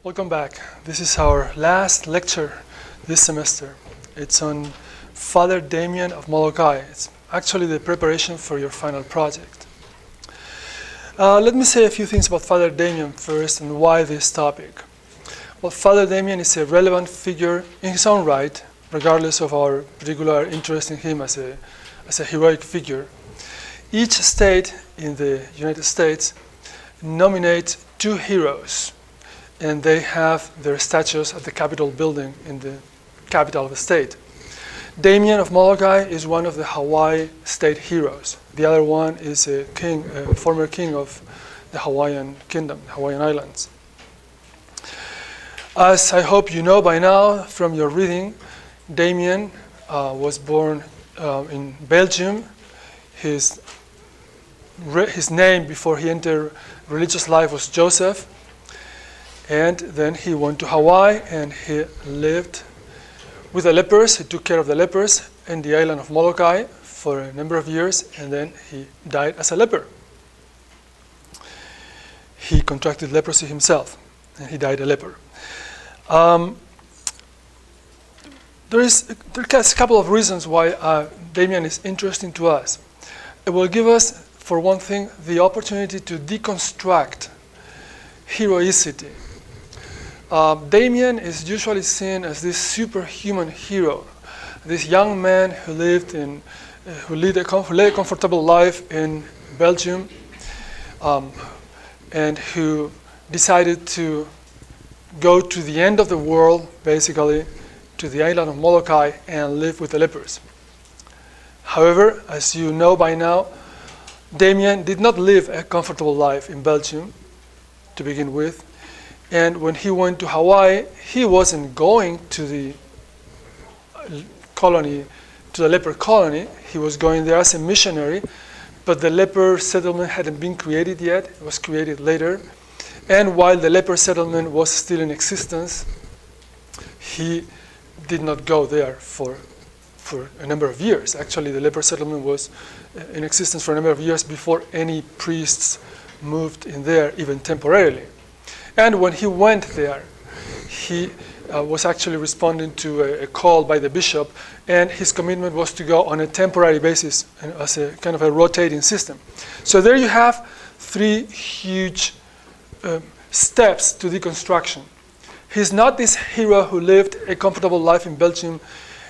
Welcome back. This is our last lecture this semester. It's on Father Damien of Molokai. It's actually the preparation for your final project. Let me say a few things about Father Damien first and why this topic. Well, Father Damien is a relevant figure in his own right, regardless of our particular interest in him as a heroic figure. Each state in the United States nominates two heroes, and they have their statues at the Capitol building in the capital of the state. Damien of Molokai is one of the Hawaii state heroes. The other one is a former king of the Hawaiian kingdom, the Hawaiian Islands. As I hope you know by now from your reading, Damien was born in Belgium. His name before he entered religious life was Joseph. And then he went to Hawaii and he lived with the lepers. He took care of the lepers in the island of Molokai for a number of years, and then he died as a leper. He contracted leprosy himself, and he died a leper. There's a couple of reasons why Damien is interesting to us. It will give us, for one thing, the opportunity to deconstruct heroicity. Damien is usually seen as this superhuman hero, this young man who led a comfortable life in Belgium, and who decided to go to the end of the world, basically, to the island of Molokai and live with the lepers. However, as you know by now, Damien did not live a comfortable life in Belgium to begin with. And when he went to Hawaii, he wasn't going to the colony, to the leper colony. He was going there as a missionary, but the leper settlement hadn't been created yet. It was created later. And while the leper settlement was still in existence, he did not go there for a number of years. Actually, the leper settlement was in existence for a number of years before any priests moved in there, even temporarily. And when he went there, he was actually responding to a call by the bishop, and his commitment was to go on a temporary basis as a kind of a rotating system. So there you have three huge steps to deconstruction. He's not this hero who lived a comfortable life in Belgium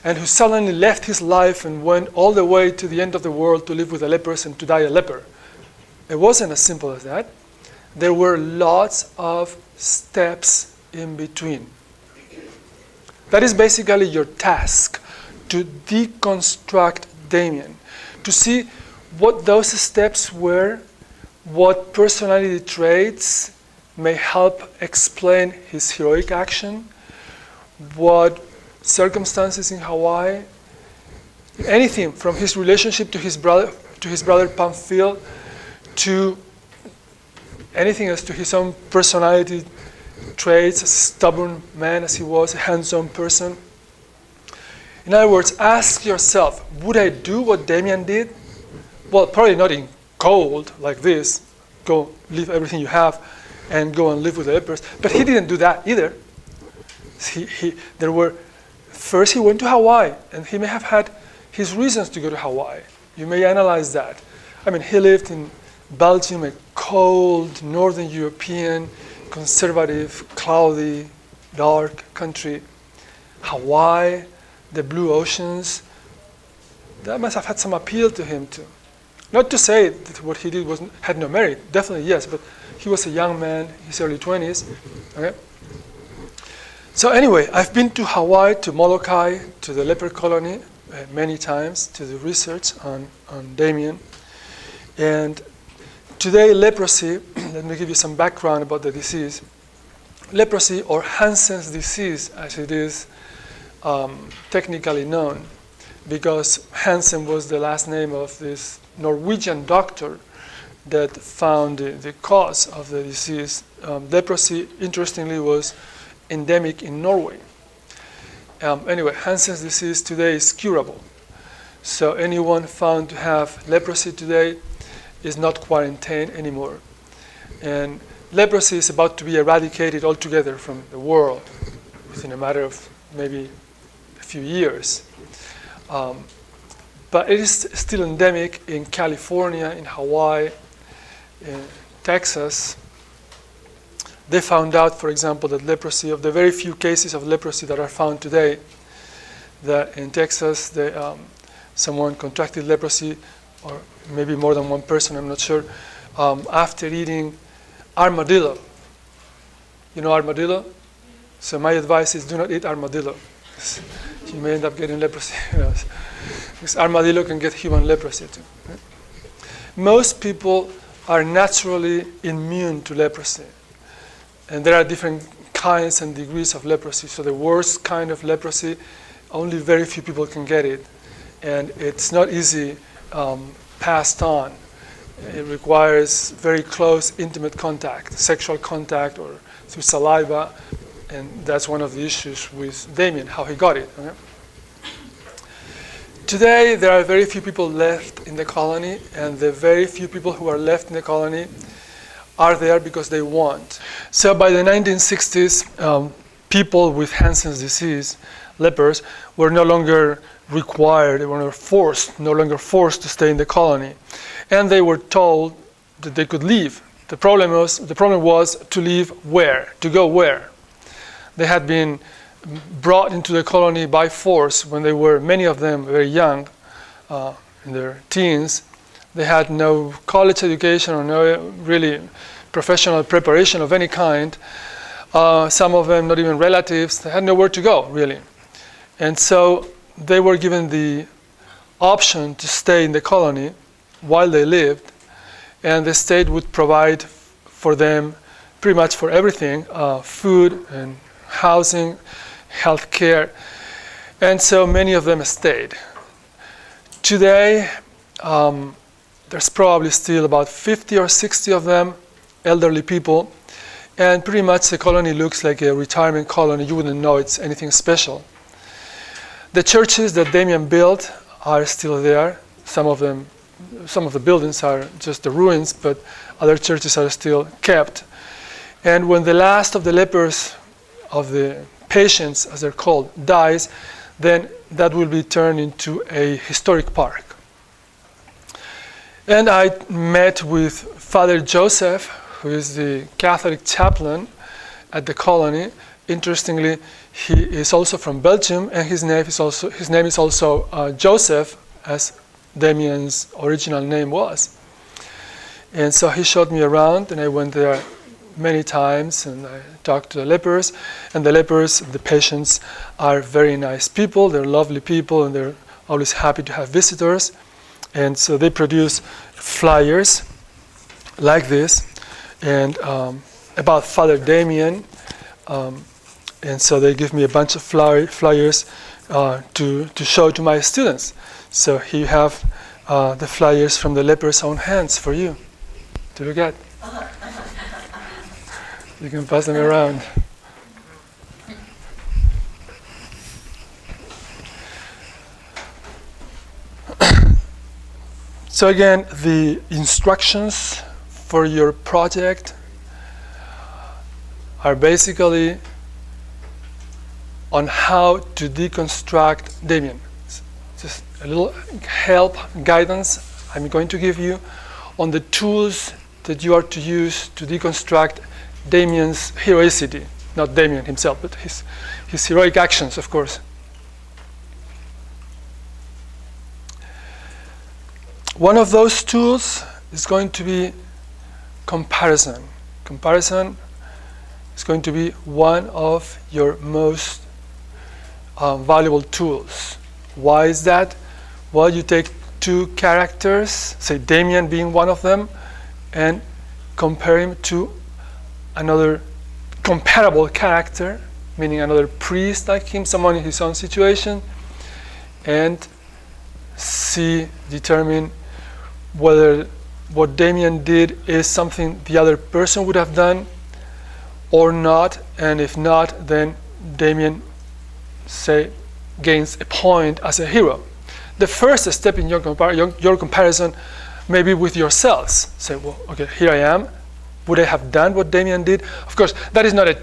and who suddenly left his life and went all the way to the end of the world to live with the lepers and to die a leper. It wasn't as simple as that. There were lots of steps in between. That is basically your task, to deconstruct Damien, to see what those steps were, what personality traits may help explain his heroic action, what circumstances in Hawaii, anything from his relationship to his brother Pamphile, to anything as to his own personality traits, a stubborn man as he was, a hands-on person. In other words, ask yourself, would I do what Damien did? Well, probably not in cold like this, go leave everything you have and go and live with the lepers. But he didn't do that either. First he went to Hawaii, and he may have had his reasons to go to Hawaii. You may analyze that. I mean, he lived in Belgium, a cold, northern European, conservative, cloudy, dark country. Hawaii, the blue oceans, that must have had some appeal to him too. Not to say that what he did had no merit, definitely yes, but he was a young man, his early 20s. Okay? So anyway, I've been to Hawaii, to Molokai, to the leper colony many times to do research on Damien. And today, leprosy, let me give you some background about the disease. Leprosy, or Hansen's disease, as it is technically known, because Hansen was the last name of this Norwegian doctor that found the cause of the disease. Leprosy, interestingly, was endemic in Norway. Anyway, Hansen's disease today is curable. So anyone found to have leprosy today is not quarantined anymore. And leprosy is about to be eradicated altogether from the world within a matter of maybe a few years. But it is still endemic in California, in Hawaii, in Texas. They found out, for example, that leprosy, of the very few cases of leprosy that are found today, that in Texas, someone contracted leprosy, or maybe more than one person, I'm not sure, after eating armadillo. You know armadillo? So my advice is do not eat armadillo. You may end up getting leprosy. Because armadillo can get human leprosy too. Right? Most people are naturally immune to leprosy. And there are different kinds and degrees of leprosy. So the worst kind of leprosy, only very few people can get it. And it's not easy passed on. It requires very close, intimate contact, sexual contact, or through saliva. And that's one of the issues with Damien, how he got it. Okay? Today, there are very few people left in the colony, and the very few people who are left in the colony are there because they want. So by the 1960s, people with Hansen's disease, lepers, were no longer required, they were no longer forced to stay in the colony. And they were told that they could leave. The problem was to leave where? To go where? They had been brought into the colony by force when they were, many of them, very young, in their teens. They had no college education or no really professional preparation of any kind. Some of them not even relatives. They had nowhere to go, really. And so they were given the option to stay in the colony while they lived, and the state would provide for them pretty much for everything, food and housing, health care, and so many of them stayed. Today, there's probably still about 50 or 60 of them, elderly people, and pretty much the colony looks like a retirement colony. You wouldn't know it's anything special. The churches that Damien built are still there. Some of the buildings are just the ruins, but other churches are still kept. And when the last of the lepers, of the patients, as they're called, dies, then that will be turned into a historic park. And I met with Father Joseph, who is the Catholic chaplain at the colony. Interestingly, he is also from Belgium, and his name is also Joseph, as Damien's original name was. And so he showed me around, and I went there many times, and I talked to the lepers. And the lepers, the patients, are very nice people. They're lovely people, and they're always happy to have visitors. And so they produce flyers like this, and about Father Damien. And so they give me a bunch of flyers to show to my students. So here you have the flyers from the leper's own hands for you to look at. You can pass them around. So again, the instructions for your project are basically on how to deconstruct Damien. Just a little help, guidance I'm going to give you on the tools that you are to use to deconstruct Damien's heroicity. Not Damien himself, but his heroic actions, of course. One of those tools is going to be comparison. Comparison is going to be one of your most valuable tools. Why is that? Well, you take two characters, say Damien being one of them, and compare him to another comparable character, meaning another priest like him, someone in his own situation, and determine whether what Damien did is something the other person would have done or not, and if not, then Damien, say, gains a point as a hero. The first step in your comparison may be with yourselves. Say, well, okay, here I am, would I have done what Damien did? Of course, that is not a